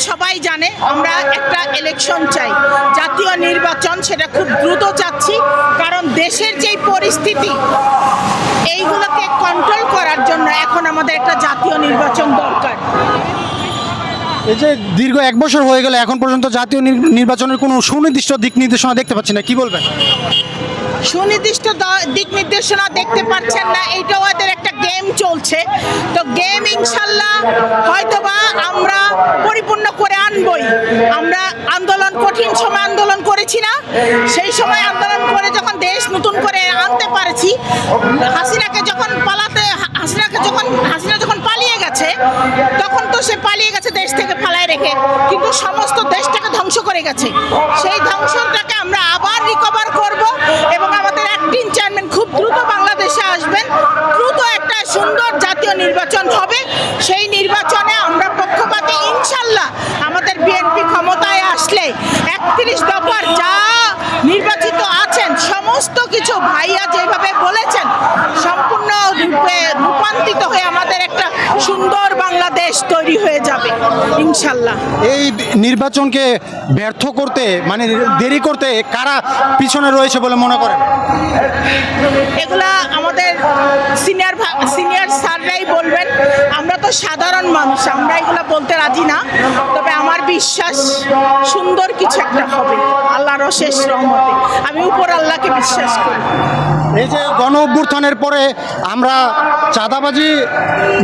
সবাই জানে আমরা একটা ইলেকশন চাই, জাতীয় নির্বাচন, সেটা খুব দ্রুত চাচ্ছি। কারণ দেশের যেই পরিস্থিতি, এইগুলোকে কন্ট্রোল করার জন্য এখন আমাদের একটা জাতীয় নির্বাচন দরকার। এই যে দীর্ঘ 1 বছর হয়ে গেল, এখন পর্যন্ত জাতীয় নির্বাচনের কোনো সুনির্দিষ্ট দিক নির্দেশনা দেখতে পাচ্ছি না, কি বলবেন? সুনির্দিষ্ট দিক নির্দেশনা দেখতে পাচ্ছেন না, এইটাও ওদের একটা গেম চলছে। তো গেম ইনশাল্লাহ হয়তোবা আমরা পরিপূর্ণ করে আনবই। আমরা আন্দোলন, কঠিন সময় আন্দোলন করেছি না, সেই সময় আন্দোলন করে যখন দেশ নতুন করে আনতে পারছি, হাসিনা যখন পালিয়ে গেছে, তখন তো সে পালিয়ে গেছে দেশ থেকে ফালায় রেখে, কিন্তু সমস্ত দেশটাকে ধ্বংস করে গেছে। সেই ধ্বংসটাকে আমরা আবার রিকভার করব এবং আমাদের অ্যাক্টিং চেয়ারম্যান খুব দ্রুত বাংলাদেশে আসবেন। দ্রুত একটা সুন্দর জাতীয় নির্বাচন হবে। সেই নির্বাচনে আমরা পক্ষপাতী ইনশাল্লাহ। আমাদের বিএনপি ক্ষমতায় আসলে 31 দফার যা নির্বাচিত আছেন সমস্ত কিছু ভাইয়া যেভাবে বলেছেন সম্পূর্ণ রূপে রূপান্তরিত হয়ে আমাদের একটা সুন্দর বাংলাদেশ তৈরি হয়ে যাবে ইনশাল্লাহ। এই নির্বাচনকে ব্যর্থ করতে, মানে দেরি করতে কারা পিছনে রয়েছে বলে মনে করেন? এগুলা আমাদের সিনিয়র স্যাররাই বলবেন। আমরা তো সাধারণ মানুষ, আমরা এগুলা বলতে রাজি না। তবে আমার বিশ্বাস সুন্দর কিছু একটা হবে আল্লাহর অশেষ রহমতে। আমি উপর আল্লাহকে বিশ্বাস করি। এই যে গণ অভ্যুত্থানের পরে আমরা চাঁদাবাজি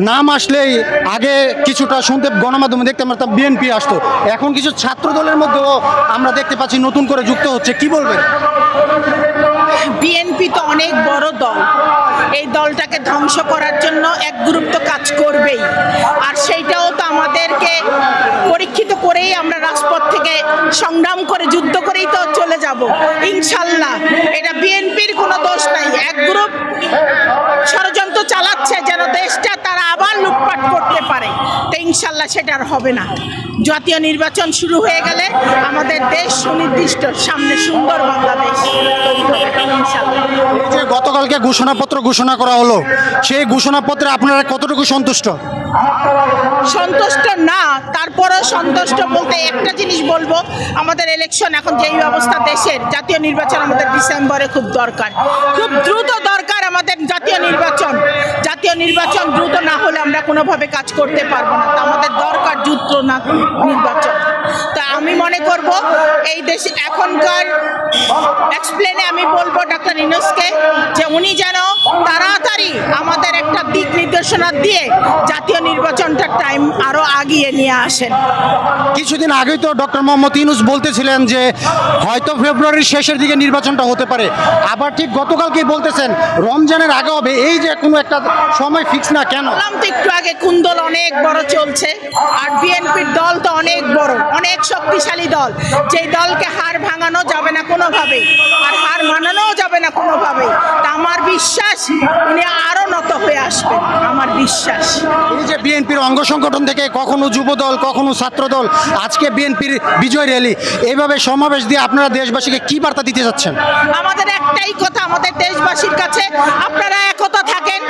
নাম আসলেই আগে কিছুটা শুনতে গণমাধ্যমে দেখতে পারতাম বিএনপি আসতো, এখন কিছু ছাত্র দলের মধ্যেও আমরা দেখতে পাচ্ছি নতুন করে যুক্ত হচ্ছে, কি বলবেন? বিএনপি তো অনেক বড় দল, এই দলটাকে ধ্বংস করার জন্য এক গ্রুপ তো কাজ করবেই। আর সেইটাও তো আমাদেরকে পরীক্ষিত করেই আমরা রাজপথ থেকে সংগ্রাম করে যুদ্ধ করেই তো চলে যাব ইনশাল্লাহ। এটা বিএনপির কোনো দোষ নাই, এক গ্রুপ ষড়যন্ত্র চালাচ্ছে যেন দেশটা তারা আবার লুটপাট করতে পারে। তো ইনশাল্লাহ সেটা আর হবে না। জাতীয় নির্বাচন শুরু হয়ে গেলে আমাদের দেশ সুনির্দিষ্ট সামনে সুন্দর বাংলাদেশ তৈরি হবে ইনশাল্লাহ। এই যে গতকালকে ঘোষণাপত্র ঘোষণা করা হলো, সেই ঘোষণাপত্রে আপনারা কতটুকু সন্তুষ্ট? সন্তুষ্ট না, তারপরও সন্তুষ্ট বলতে একটা জিনিস বলবো, আমাদের ইলেকশন এখন যেই অবস্থা দেশের, জাতীয় নির্বাচন আমাদের ডিসেম্বরে খুব দরকার, খুব দ্রুত দরকার আমাদের জাতীয় নির্বাচন। জাতীয় নির্বাচন দ্রুত না হলে আমরা কোনোভাবে কাজ করতে পারবো না। তা আমাদের দরকার দ্রুত না নির্বাচন। তা আমি মনে করব এই দেশে এখনকার এক্সপ্লেনে আমি বলবো ডক্টর ইউনূসকে যে উনি যেন তাড়াতাড়ি আমাদের একটা দিক নির্দেশনা দিয়ে জাতীয় নির্বাচনটার টাইম আরো আগিয়ে নিয়ে আসেন। কিছুদিন আগেই তো ডক্টর মোহাম্মদ ইউনূস বলতেছিলেন যে হয়তো ফেব্রুয়ারির শেষের দিকে নির্বাচনটা হতে পারে, আবার ঠিক গতকালকেই বলতেছেন রমজানের আগে হবে। এই যে কোনো একটা সময় ফিক্স না কেন? বললাম তো একটু আগে, কুন্দল অনেক বড় চলছে, আর বিএনপির দল তো অনেক বড়, অনেক শক্তিশালী দল, যেই দলকে হার ভাঙানো যাবে না কোনোভাবেই, আর হার মানানোও যাবে না কোনোভাবেই। তা আমার বিশ্বাস উনি আরো নত হয়ে আসবেন, আমার বিশ্বাস। এই যে বিএনপির অঙ্গ সংগঠন থেকে কখনো যুব দল, কখনো ছাত্র দল, আজকে বিএনপির বিজয় র্যালি, এইভাবে সমাবেশ দিয়ে আপনারা দেশবাসীকে কি বার্তা দিতে যাচ্ছেন? আমাদের একটাই কথা আমাদের দেশবাসীর কাছে, আপনারা একতা থাকেন,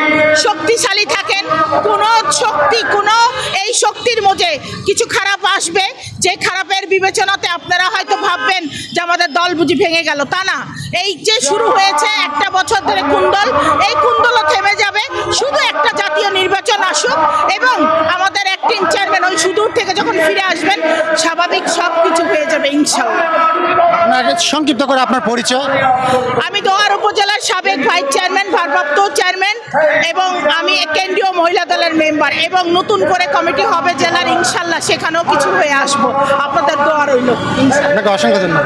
শক্তিশালী থাকেন। কোনো শক্তি, কোনো এই শক্তির মধ্যে কিছু খারাপ আসবে, যে খারাপের বিবেচনাতে আপনারা হয়তো ভাববেন যে আমাদের দল বুঝি ভেঙে গেল, তা না। এই যে শুরু হয়েছে 1 বছর ধরে কুন্দল, এই কুন্দলও থেমে যাবে। শুধু একটা জাতীয় নির্বাচন আসুক এবং আমাদের অ্যাক্টিং চেয়ারম্যান ওই সুদূর থেকে যখন ফিরে আসবেন, স্বাভাবিক সব কিছু হয়ে যাবে ইনশাআল্লাহ। আপনাকে সংক্ষিপ্ত করে আপনার পরিচয়? আমি দোয়ার উপজেলার সাবেক ভাইস চেয়ারম্যান, ভারপ্রাপ্ত চেয়ারম্যান, এবং আমি কেন্দ্রীয় মহিলা দলের মেম্বার, এবং নতুন করে কমিটি হবে জেলার ইনশাল্লাহ, সেখানেও কিছু হয়ে আসবো। আপনাদের দোয়া রইল ইনশাআল্লাহ। আপনাকে অসংখ্য ধন্যবাদ।